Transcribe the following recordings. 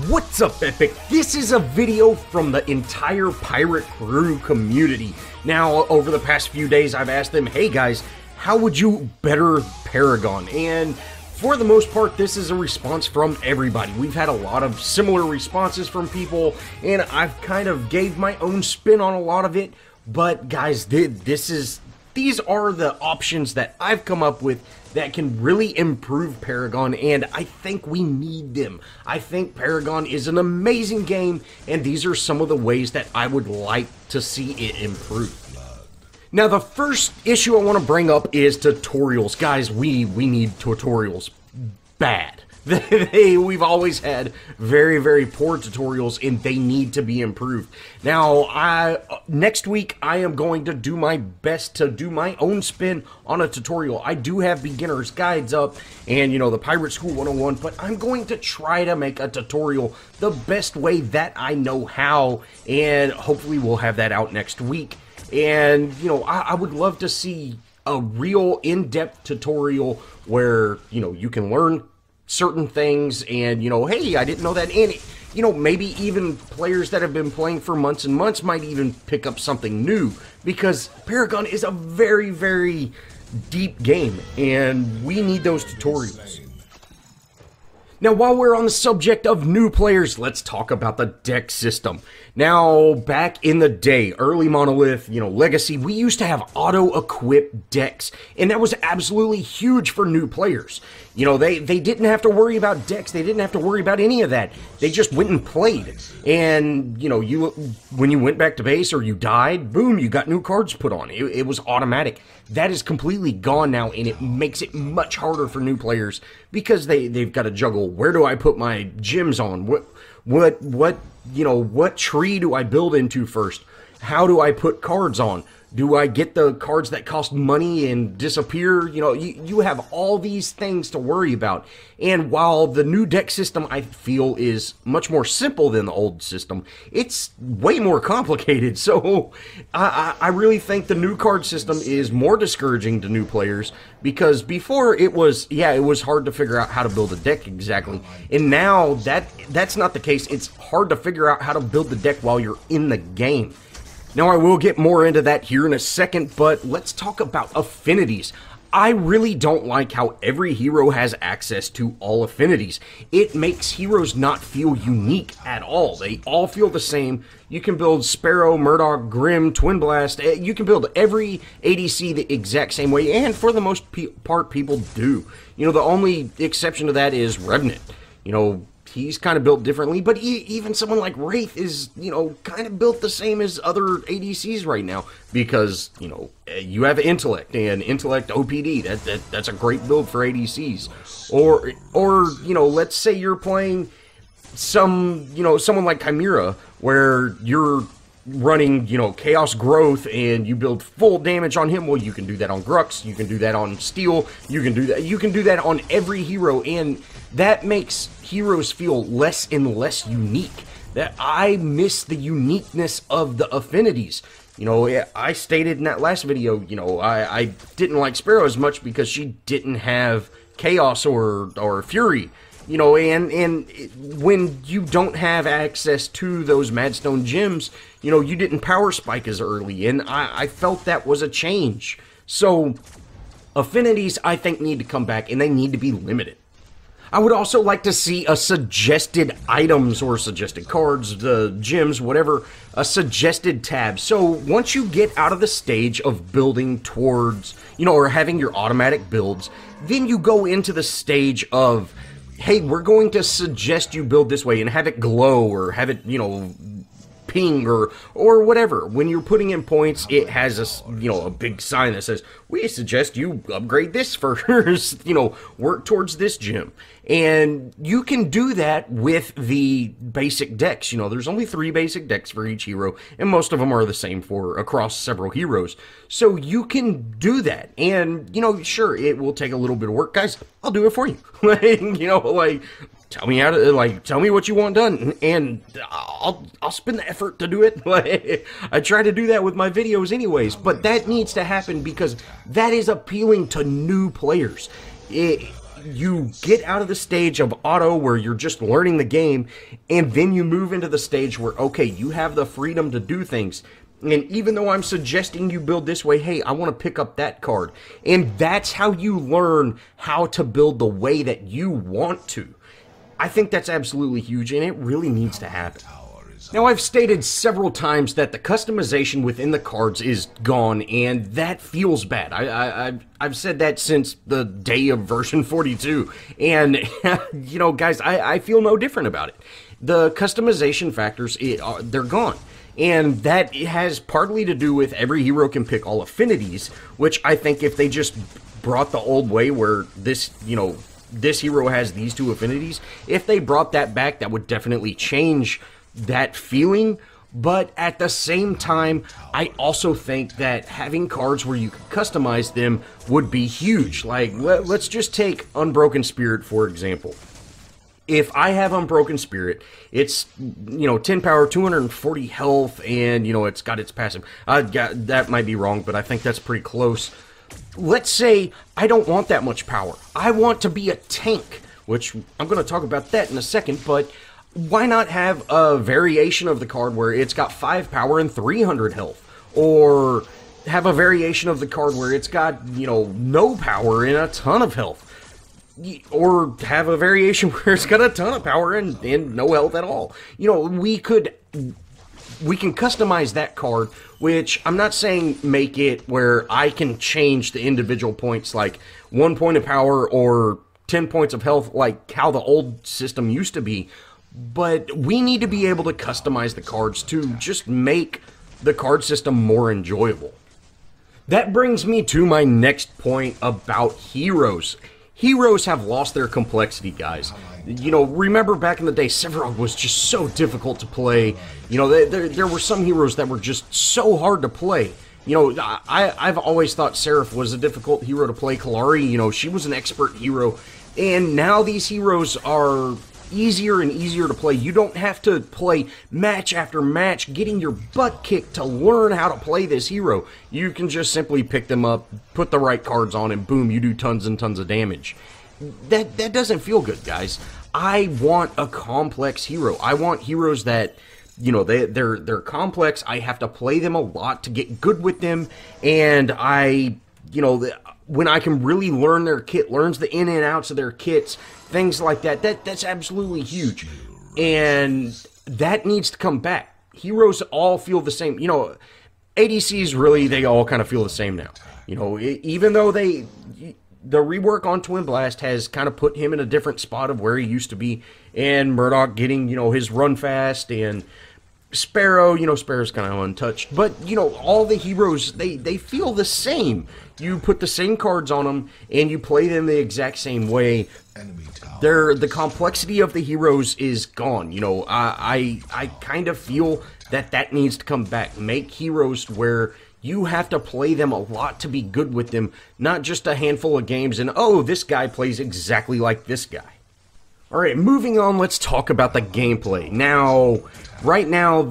What's up, Epic? This is a video from the entire pirate crew community. Now, over the past few days, I've asked them, hey guys, how would you better Paragon? And for the most part, this is a response from everybody. We've had a lot of similar responses from people, and I've kind of gave my own spin on a lot of it. But guys, these are the options that I've come up with that can really improve Paragon, and I think we need them. I think Paragon is an amazing game, and these are some of the ways that I would like to see it improve. Now, the first issue I want to bring up is tutorials. Guys, we need tutorials bad. We've always had very, very poor tutorials, and they need to be improved. Now, next week, I am going to do my best to do my own spin on a tutorial. I do have beginner's guides up, and, you know, the Pirate School 101, but I'm going to try to make a tutorial the best way that I know how, and hopefully we'll have that out next week. And, you know, I would love to see a real in-depth tutorial where, you know, you can learn certain things, and, you know, hey, I didn't know that, and, you know, maybe even players that have been playing for months and months might even pick up something new, because Paragon is a very, very deep game, and we need those tutorials. Now, while we're on the subject of new players, let's talk about the deck system. Now, back in the day, early Monolith, you know, Legacy, we used to have auto-equip decks, and that was absolutely huge for new players. You know, they didn't have to worry about decks, they didn't have to worry about any of that. They just went and played, and, you know, when you went back to base or you died, boom, you got new cards put on. It was automatic. That is completely gone now, and it makes it much harder for new players, because they've got to juggle, where do I put my gems on? What tree do I build into first? How do I put cards on? Do I get the cards that cost money and disappear? You know, you have all these things to worry about. And while the new deck system, I feel, is much more simple than the old system, it's way more complicated. So I really think the new card system is more discouraging to new players, because before it was hard to figure out how to build a deck exactly. And now that's not the case. It's hard to figure out how to build the deck while you're in the game. Now, I will get more into that here in a second, but let's talk about affinities. I really don't like how every hero has access to all affinities. It makes heroes not feel unique at all. They all feel the same. You can build Sparrow, Murdoch, Grim, Twin Blast. You can build every ADC the exact same way, and for the most part, people do. You know, the only exception to that is Revenant. You know, he's kind of built differently, but even someone like Wraith is, you know, kind of built the same as other ADCs right now, because, you know, you have Intellect, and Intellect OPD, that's a great build for ADCs. Or, you know, let's say you're playing someone like Chimera, where you're running, you know, Chaos Growth, and you build full damage on him. Well, you can do that on Grux, you can do that on Steel, you can do that on every hero, and that makes heroes feel less and less unique. That I miss the uniqueness of the affinities. You know, I stated in that last video, you know, I didn't like Sparrow as much because she didn't have Chaos or Fury. You know, and when you don't have access to those Madstone gems, you know, you didn't power spike as early, and I felt that was a change. So, affinities, I think, need to come back, and they need to be limited. I would also like to see a suggested items or suggested cards, the gems, whatever, a suggested tab. So once you get out of the stage of building towards, you know, or having your automatic builds, then you go into the stage of, hey, we're going to suggest you build this way, and have it glow, or have it, you know, ping, or whatever. When you're putting in points, it has a big sign that says, we suggest you upgrade this first, you know, work towards this gem. And you can do that with the basic decks. You know, there's only 3 basic decks for each hero, and most of them are the same across several heroes. So you can do that, and, you know, sure, it will take a little bit of work. Guys, I'll do it for you. You know, like, tell me how to, tell me what you want done, and I'll spend the effort to do it. I try to do that with my videos anyways, but that needs to happen because that is appealing to new players. you get out of the stage of auto where you're just learning the game, and then you move into the stage where, okay, you have the freedom to do things. And even though I'm suggesting you build this way, hey, I want to pick up that card. And that's how you learn how to build the way that you want to. I think that's absolutely huge, and it really needs to happen. Now, I've stated several times that the customization within the cards is gone, and that feels bad. I've said that since the day of version 42, and, you know, guys, I feel no different about it. The customization factors, they're gone. And that has partly to do with every hero can pick all affinities, which I think if they just brought the old way where this, you know, this hero has these two affinities, if they brought that back, that would definitely change that feeling. But at the same time, I also think that having cards where you can customize them would be huge. Like, let's just take Unbroken Spirit, for example. If I have Unbroken Spirit, it's, you know, 10 power, 240 health, and, you know, it's got its passive. That might be wrong, but I think that's pretty close. Let's say I don't want that much power. I want to be a tank, which I'm going to talk about that in a second, but why not have a variation of the card where it's got 5 power and 300 health? Or have a variation of the card where it's got, you know, no power and a ton of health? Or have a variation where it's got a ton of power and no health at all. You know, we can customize that card, which I'm not saying make it where I can change the individual points, like 1 point of power or 10 points of health, like how the old system used to be. But we need to be able to customize the cards to just make the card system more enjoyable. That brings me to my next point about heroes. Heroes have lost their complexity, guys. You know, remember back in the day, Sephiroth was just so difficult to play. You know, there were some heroes that were just so hard to play. You know, I've always thought Seraph was a difficult hero to play. Kalari, you know, she was an expert hero. And now these heroes are easier and easier to play. You don't have to play match after match getting your butt kicked to learn how to play this hero. You can just simply pick them up, put the right cards on, and boom, you do tons and tons of damage. That doesn't feel good, guys. I want a complex hero. I want heroes that, you know, they're complex. I have to play them a lot to get good with them, and you know, when I can really learn their kit, learns the in and outs of their kits, things like that, that's absolutely huge. And that needs to come back. Heroes all feel the same. You know, ADCs really, they all kind of feel the same now. You know, even though the rework on Twin Blast has kind of put him in a different spot of where he used to be, and Murdoch getting, you know, his run fast, and Sparrow, you know, Sparrow's kind of untouched. But, you know, all the heroes, they feel the same. You put the same cards on them, and you play them the exact same way. The complexity of the heroes is gone. You know, I kind of feel that needs to come back. Make heroes where you have to play them a lot to be good with them, not just a handful of games and, oh, this guy plays exactly like this guy. Alright, moving on, let's talk about the gameplay. Now, right now,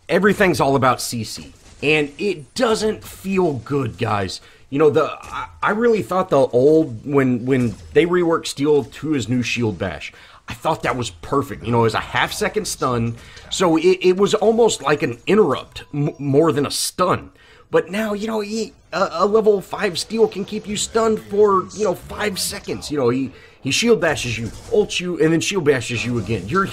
everything's all about CC. And it doesn't feel good, guys. You know, I really thought the old, when they reworked Steel to his new Shield Bash, I thought that was perfect. You know, it was a half-second stun, so it was almost like an interrupt more than a stun. But now, you know, a level 5 Steel can keep you stunned for, you know, 5 seconds. You know, he shield bashes you, ults you, and then shield bashes you again. You're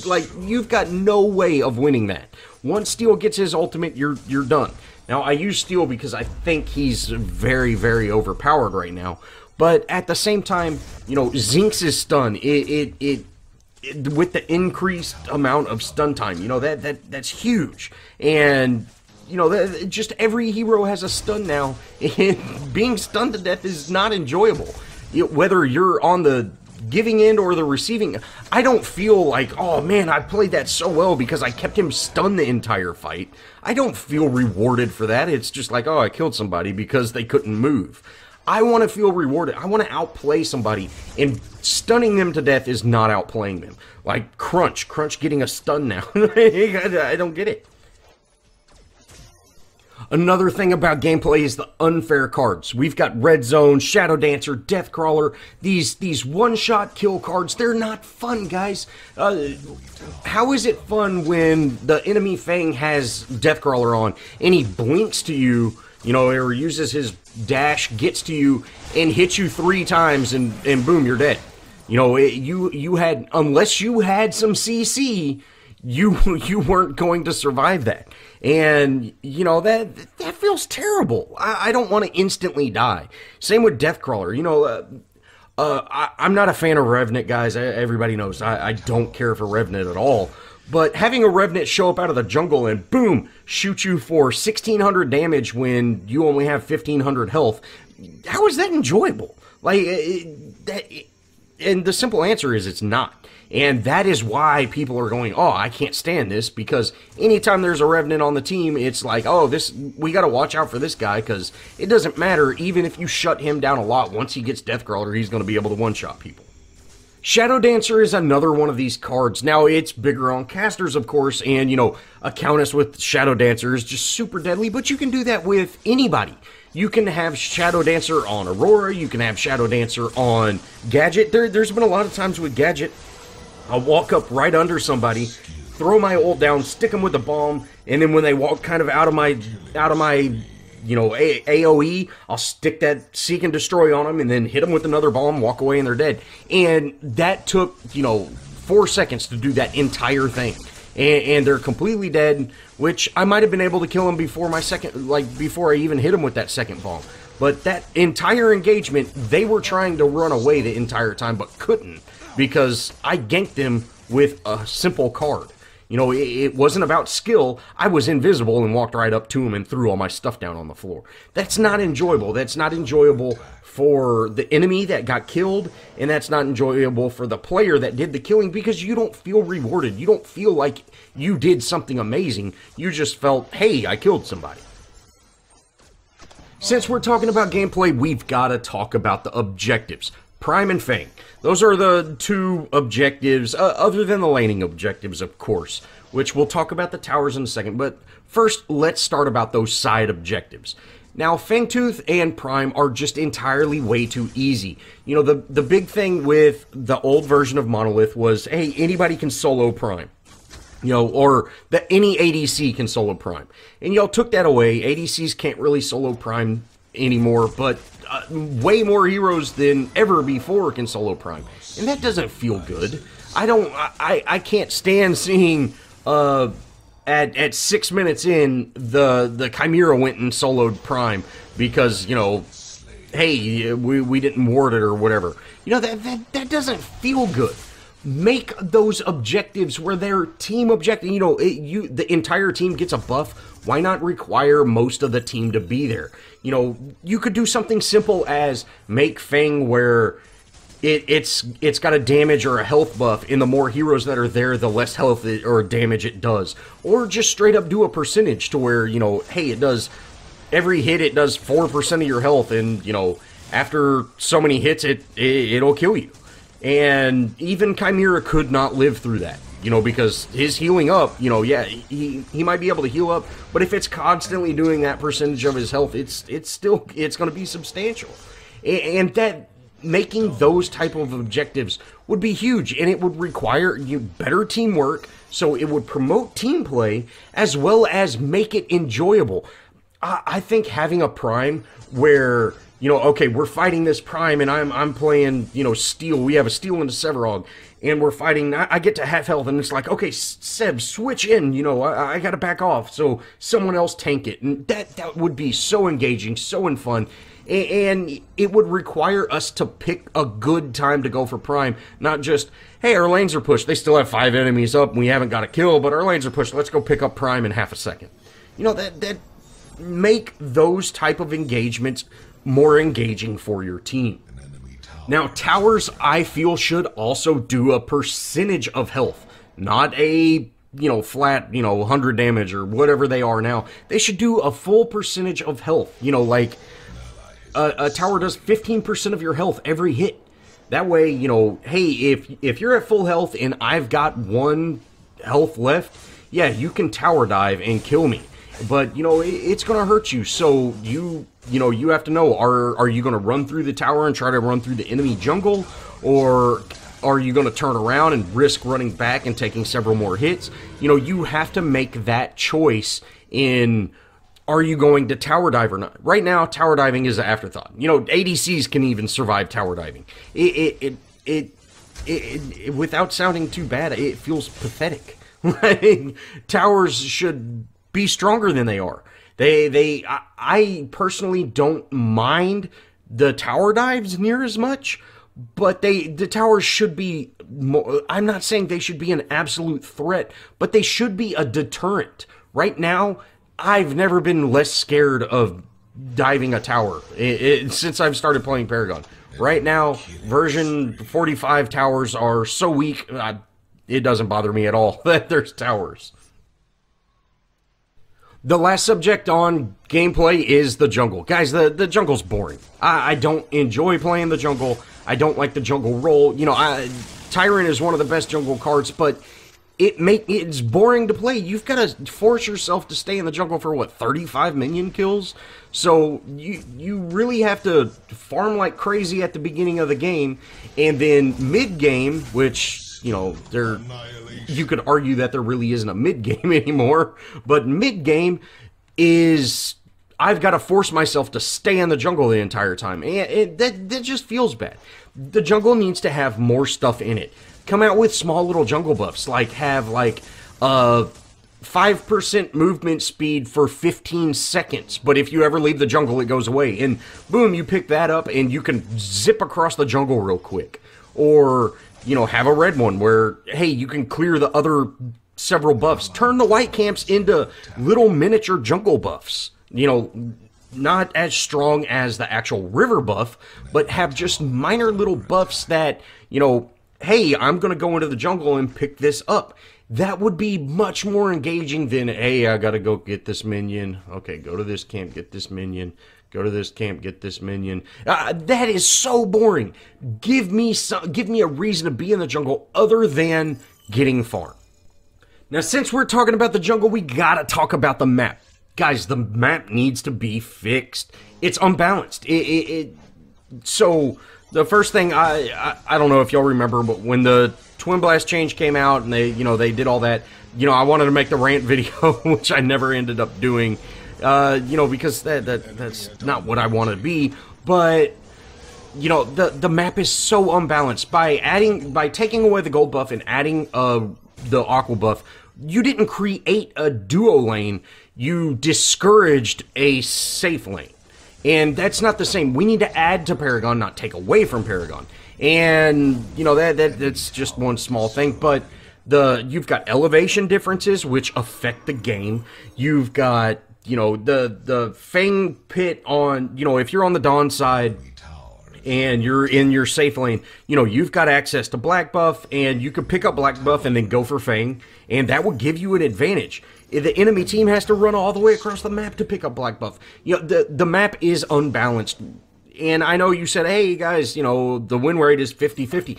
like, you've got no way of winning that. Once Steel gets his ultimate, you're done. Now, I use Steel because I think he's very, very overpowered right now. But at the same time, you know, Zinx's stun, with the increased amount of stun time, you know, that's huge. And, you know, just every hero has a stun now, and being stunned to death is not enjoyable. You know, whether you're on the giving end or the receiving, I don't feel like, oh man, I played that so well because I kept him stunned the entire fight. I don't feel rewarded for that. It's just like, oh, I killed somebody because they couldn't move. I want to feel rewarded. I want to outplay somebody, and stunning them to death is not outplaying them. Like Crunch getting a stun now. I don't get it. Another thing about gameplay is the unfair cards. We've got Red Zone, Shadow Dancer, Death Crawler. These one-shot kill cards, they're not fun, guys. How is it fun when the enemy Fang has Death Crawler on and he blinks to you, or uses his dash, gets to you, and hits you 3 times, and boom, you're dead. You had, unless you had some CC, you weren't going to survive that. And, that feels terrible. I don't want to instantly die. Same with Death Crawler. I'm not a fan of Revenant, guys. Everybody knows. I don't care for Revenant at all. But having a Revenant show up out of the jungle and boom, shoot you for 1,600 damage when you only have 1,500 health, how is that enjoyable? And the simple answer is it's not. And that is why people are going, oh, I can't stand this, because anytime there's a Revenant on the team, it's like, oh, we got to watch out for this guy, because it doesn't matter, even if you shut him down a lot, once he gets Death Crawler, he's going to be able to one-shot people. Shadow Dancer is another one of these cards. Now, it's bigger on casters, of course, and, a Countess with Shadow Dancer is just super deadly, but you can do that with anybody. You can have Shadow Dancer on Aurora, you can have Shadow Dancer on Gadget. There's been a lot of times with Gadget, I'll walk up right under somebody, throw my ult down, stick them with the bomb, and then when they walk kind of out of my AoE, I'll stick that Seek and Destroy on them and then hit them with another bomb, walk away, and they're dead. And that took, 4 seconds to do that entire thing. And they're completely dead, which I might have been able to kill them before before I even hit them with that second bomb. But that entire engagement, they were trying to run away the entire time, but couldn't, because I ganked them with a simple card. It wasn't about skill. I was invisible and walked right up to him and threw all my stuff down on the floor. That's not enjoyable. That's not enjoyable for the enemy that got killed, and that's not enjoyable for the player that did the killing, because you don't feel rewarded. You don't feel like you did something amazing. You just felt, hey, I killed somebody. Since we're talking about gameplay, we've got to talk about the objectives. Prime and Fang. Those are the 2 objectives, other than the laning objectives, of course, which we'll talk about the towers in a second. But first, let's start about those side objectives. Now, Fangtooth and Prime are just entirely way too easy. The big thing with the old version of Monolith was, hey, anybody can solo Prime. Or that any ADC can solo Prime. And y'all took that away. ADCs can't really solo Prime anymore, but way more heroes than ever before can solo Prime, and that doesn't feel good. I can't stand seeing at 6 minutes in the Chimera went and soloed Prime because hey, we didn't ward it or whatever. That doesn't feel good. Make those objectives where they're team objective. The entire team gets a buff. Why not require most of the team to be there? You could do something simple as make Fang where it's got a damage or a health buff, and the more heroes that are there, the less health or damage it does. Or just straight up do a percentage to where, hey, it does, every hit it does 4% of your health, and, after so many hits, it'll kill you. And even Chimera could not live through that, because his healing up, yeah, he might be able to heal up, but if it's constantly doing that percentage of his health, it's going to be substantial. And that making those type of objectives would be huge, and it would require better teamwork, so it would promote team play as well as make it enjoyable. I think having a Prime where okay, we're fighting this Prime, and I'm playing, Steel. We have a Steel and a Severog, and we're fighting. I get to half health, and it's like, okay, Seb, switch in. I got to back off, so someone else tank it, and that would be so engaging, so fun, and it would require us to pick a good time to go for Prime, not just, hey, our lanes are pushed. They still have 5 enemies up, and we haven't got a kill, but our lanes are pushed. Let's go pick up Prime in half a second. That make those type of engagements more engaging for your team. Now, towers, I feel, should also do a percentage of health, not a, flat, 100 damage or whatever they are now. They should do a full percentage of health, like a tower does 15% of your health every hit. That way, hey, if you're at full health and I've got 1 health left, yeah, you can tower dive and kill me. but you know it's going to hurt you. So you have to know, are you going to run through the tower and try to run through the enemy jungle, or are you going to turn around and risk running back and taking several more hits? You know, you have to make that choice in, are you going to tower dive or not? Right now, tower diving is an afterthought. You know, ADCs can even survive tower diving. Without sounding too bad, it feels pathetic. Like, towers should be stronger than they are. I personally don't mind the tower dives near as much, but the towers should be more, I'm not saying they should be an absolute threat, but they should be a deterrent. Right now, I've never been less scared of diving a tower since I've started playing Paragon. Right now, version 45 towers are so weak, it doesn't bother me at all that there's towers. The last subject on gameplay is the jungle. Guys, the jungle's boring. I don't enjoy playing the jungle. I don't like the jungle role. You know, Tyrant is one of the best jungle cards, but it's boring to play. You've got to force yourself to stay in the jungle for, what, 35 minion kills? So you really have to farm like crazy at the beginning of the game, and then mid-game, which, you know, you could argue that there really isn't a mid-game anymore, but mid-game is, I've got to force myself to stay in the jungle the entire time, and that just feels bad. The jungle needs to have more stuff in it. Come out with small little jungle buffs, like have like 5% movement speed for 15 seconds, but if you ever leave the jungle, it goes away, and boom, you pick that up, and you can zip across the jungle real quick. Or, you know, have a red one where, hey, you can clear the other several buffs. Turn the white camps into little miniature jungle buffs. You know, not as strong as the actual river buff, but have just minor little buffs that, you know, hey, I'm going to go into the jungle and pick this up. That would be much more engaging than, hey, I got to go get this minion. Okay, go to this camp, get this minion. Go to this camp, get this minion. That is so boring. Give me a reason to be in the jungle other than getting farm. Now, since we're talking about the jungle, we gotta talk about the map. Guys, the map needs to be fixed. It's unbalanced. So, the first thing, I don't know if y'all remember, but when the Twin Blast change came out and they did all that, I wanted to make the rant video, which I never ended up doing. Because that's not what I want to be, but, the map is so unbalanced. By taking away the gold buff and adding the aqua buff, you didn't create a duo lane, you discouraged a safe lane. And that's not the same. We need to add to Paragon, not take away from Paragon. And, that's just one small thing, but you've got elevation differences, which affect the game. You've got the Fang pit on, if you're on the Dawn side and you're in your safe lane, you've got access to black buff, and you can pick up black buff and then go for Fang, and that will give you an advantage. The enemy team has to run all the way across the map to pick up black buff. The map is unbalanced. And I know you said, hey guys, the win rate is 50-50.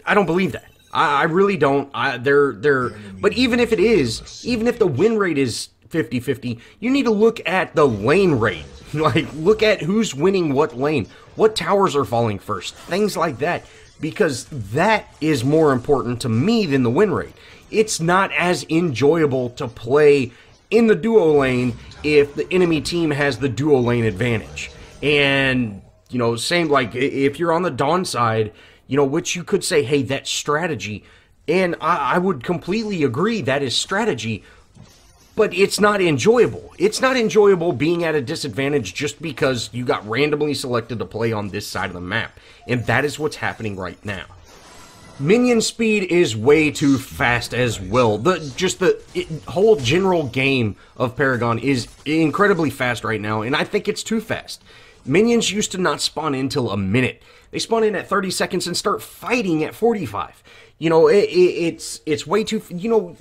I don't believe that. I really don't. But even if it is, even if the win rate is 50-50, you need to look at the lane rate. Look at who's winning what lane, what towers are falling first, things like that, because that is more important to me than the win rate. It's not as enjoyable to play in the duo lane if the enemy team has the duo lane advantage. And, same like if you're on the Dawn side, which you could say, hey, that's strategy. And I would completely agree that is strategy, but it's not enjoyable. It's not enjoyable being at a disadvantage just because you got randomly selected to play on this side of the map. And that is what's happening right now. Minion speed is way too fast as well. The whole general game of Paragon is incredibly fast right now, and I think it's too fast. Minions used to not spawn in till a minute. They spawn in at 30 seconds and start fighting at 45. It's way too...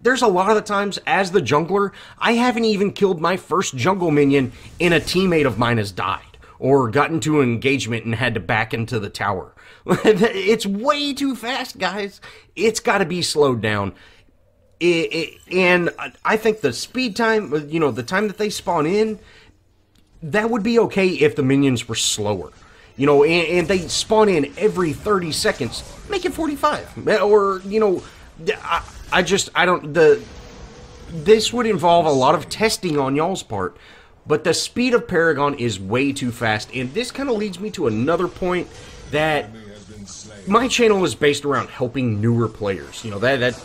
there's a lot of the times, as the jungler, I haven't even killed my first jungle minion and a teammate of mine has died, or got into an engagement and had to back into the tower. It's way too fast, guys. It's got to be slowed down. And I think the speed time, you know, the time that they spawn in, that would be okay if the minions were slower. You know, and they spawn in every 30 seconds. Make it 45. Or, you know, this would involve a lot of testing on y'all's part. But the speed of Paragon is way too fast. And this kind of leads me to another point that my channel is based around helping newer players. You know, that's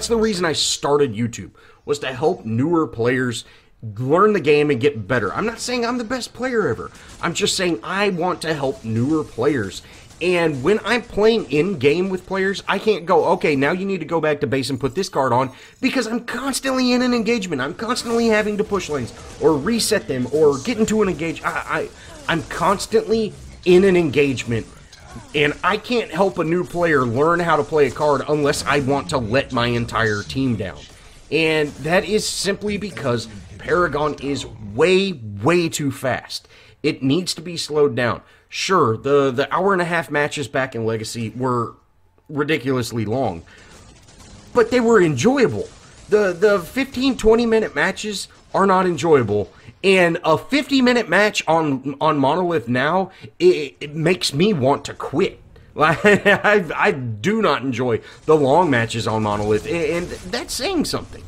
the reason I started YouTube, was to help newer players learn the game and get better. I'm not saying I'm the best player ever. I'm just saying I want to help newer players. And when I'm playing in-game with players, I can't go, okay, now you need to go back to base and put this card on, because I'm constantly in an engagement. I'm constantly having to push lanes, or reset them, or get into an engagement. I'm constantly in an engagement, and I can't help a new player learn how to play a card unless I want to let my entire team down. And that is simply because Paragon is way, way too fast. It needs to be slowed down. Sure, the hour-and-a-half matches back in Legacy were ridiculously long, but they were enjoyable. The 15-20-minute matches are not enjoyable, and a 50-minute match on Monolith now, it makes me want to quit. I do not enjoy the long matches on Monolith, and that's saying something.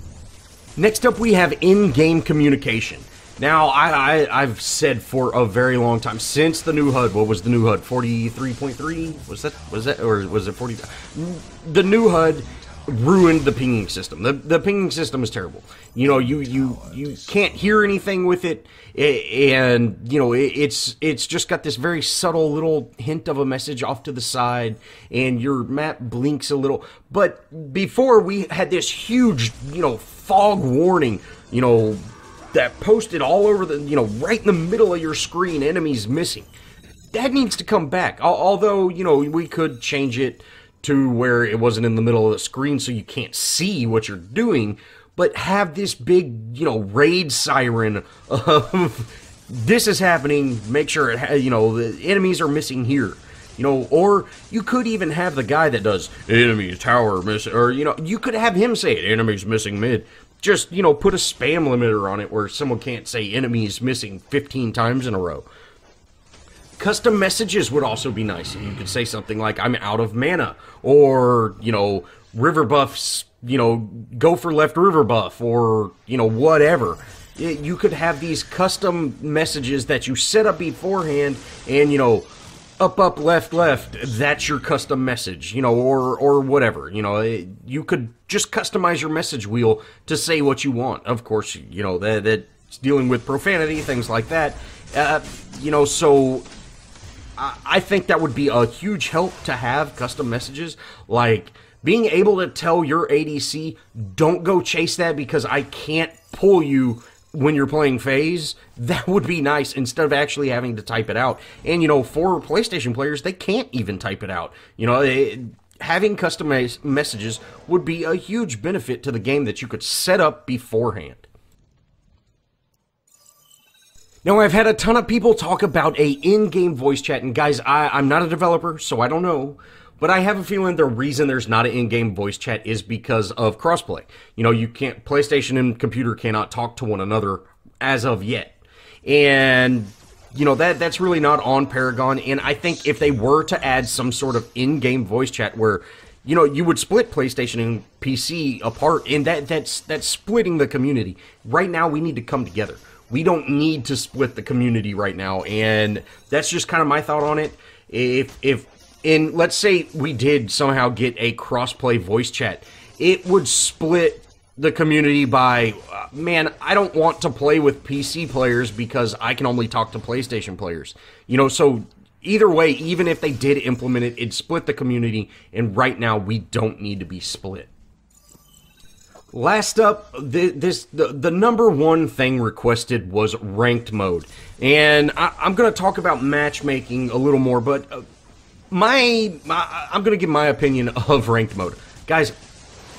Next up, we have in-game communication. Now, I've said for a very long time, since the new HUD, what was the new HUD, 43.3? Was that, or was it 40? The new HUD ruined the pinging system. The pinging system is terrible. You know, you can't hear anything with it, and you know it's just got this very subtle little hint of a message off to the side, and your map blinks a little. But before, we had this huge, you know, fog warning, you know, that posted all over the, you know, right in the middle of your screen, enemies missing. That needs to come back. Although, you know, we could change it to where it wasn't in the middle of the screen so you can't see what you're doing, but have this big, you know, raid siren of this is happening, make sure it you know, the enemies are missing here. You know, or you could even have the guy that does enemies tower missing, or, you know, you could have him say it, enemies missing mid. Just, you know, put a spam limiter on it where someone can't say enemies missing 15 times in a row. Custom messages would also be nice. You could say something like, I'm out of mana, or, you know, river buffs, you know, go for left river buff, or, you know, whatever. You could have these custom messages that you set up beforehand, and, you know, up, left, that's your custom message, you know, or whatever. You know, you could just customize your message wheel to say what you want. Of course, you know, that's dealing with profanity, things like that. You know, so I think that would be a huge help to have custom messages, like being able to tell your ADC, don't go chase that because I can't pull you when you're playing phase. That would be nice, instead of actually having to type it out. And, you know, for PlayStation players, they can't even type it out. You know, having customized messages would be a huge benefit to the game that you could set up beforehand. Now, I've had a ton of people talk about a in-game voice chat, and guys, I'm not a developer, so I don't know. But I have a feeling the reason there's not an in-game voice chat is because of crossplay. You know, you can't, PlayStation and computer cannot talk to one another as of yet. And, you know, that's really not on Paragon. And I think if they were to add some sort of in-game voice chat where, you know, you would split PlayStation and PC apart, and that's splitting the community. Right now, we need to come together. We don't need to split the community right now. And that's just kind of my thought on it. And let's say we did somehow get a crossplay voice chat, it would split the community by, man, I don't want to play with PC players because I can only talk to PlayStation players. You know, so either way, even if they did implement it, it'd split the community, and right now we don't need to be split. Last up, the number one thing requested was ranked mode. And I'm going to talk about matchmaking a little more, but I'm going to give my opinion of ranked mode. Guys,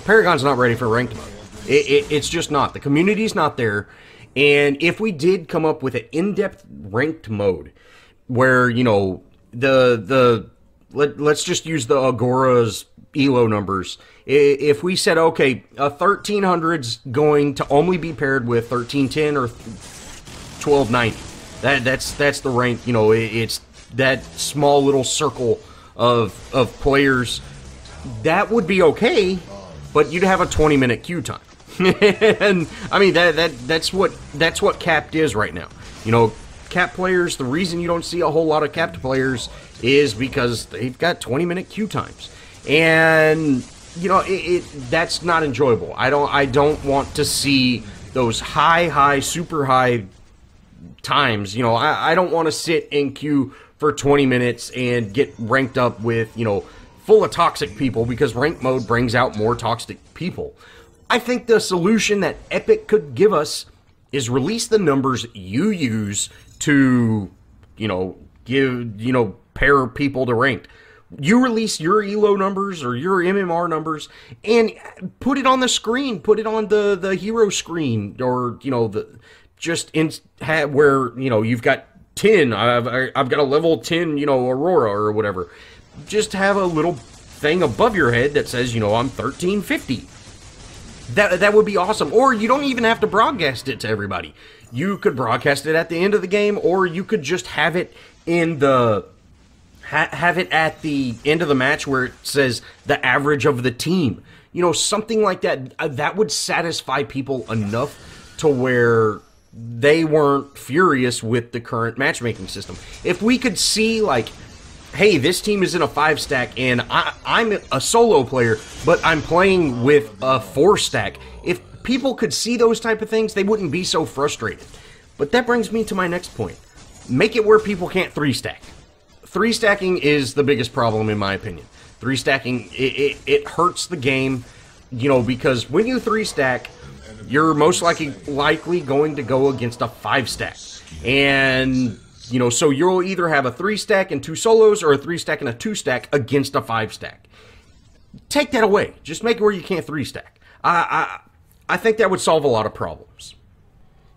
Paragon's not ready for ranked mode. It's just not. The community's not there. And if we did come up with an in-depth ranked mode where, you know, let's just use the Agora's elo numbers. If we said, okay, a 1300's going to only be paired with 1310 or 1290. That's the rank. You know, it's that small little circle of players. That would be okay, but you'd have a 20-minute queue time. And I mean that's what capped is right now. You know, capped players, the reason you don't see a whole lot of capped players is because they've got 20-minute queue times. And you know, that's not enjoyable. I don't want to see those high, super high times. You know, I don't want to sit in queue for 20 minutes and get ranked up with, you know, full of toxic people, because rank mode brings out more toxic people. I think the solution that Epic could give us is release the numbers you use to, you know, pair people to ranked. You release your ELO numbers or your MMR numbers and put it on the screen, put it on the hero screen, or, you know, where, you know, you've got 10, I've got a level 10, you know, Aurora or whatever. Just have a little thing above your head that says, you know, I'm 1350. That would be awesome. Or you don't even have to broadcast it to everybody. You could broadcast it at the end of the game, or you could just have it in the have it at the end of the match where it says the average of the team. You know, something like that. That would satisfy people enough to where they weren't furious with the current matchmaking system. If we could see, like, hey, this team is in a 5-stack, and I'm a solo player, but I'm playing with a 4-stack. If people could see those type of things, they wouldn't be so frustrated. But that brings me to my next point. Make it where people can't 3-stack. 3-stacking is the biggest problem, in my opinion. 3-stacking, it hurts the game, you know, because when you 3-stack, you're most likely going to go against a 5-stack. And, you know, so you'll either have a 3-stack and 2 solos, or a 3-stack and a 2-stack against a 5-stack. Take that away. Just make it where you can't 3-stack. I think that would solve a lot of problems.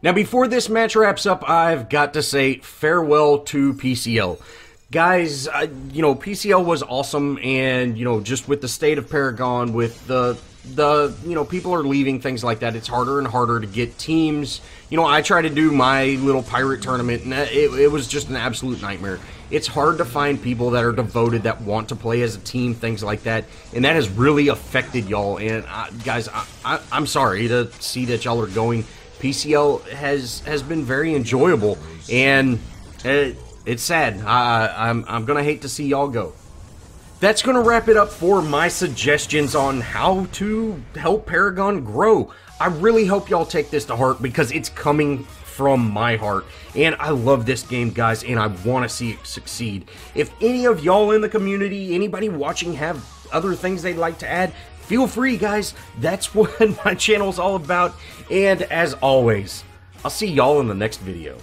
Now, before this match wraps up, I've got to say farewell to PCL. Guys, you know, PCL was awesome, and, you know, just with the state of Paragon, with the you know, people are leaving, things like that, it's harder and harder to get teams. You know, I tried to do my little pirate tournament, and it was just an absolute nightmare. It's hard to find people that are devoted, that want to play as a team, things like that, and that has really affected y'all. And guys, I'm sorry to see that y'all are going. PCL has been very enjoyable, and it's sad. I'm gonna hate to see y'all go. That's going to wrap it up for my suggestions on how to help Paragon grow. I really hope y'all take this to heart, because it's coming from my heart. And I love this game, guys, and I want to see it succeed. If any of y'all in the community, anybody watching, have other things they'd like to add, feel free, guys. That's what my channel's all about. And as always, I'll see y'all in the next video.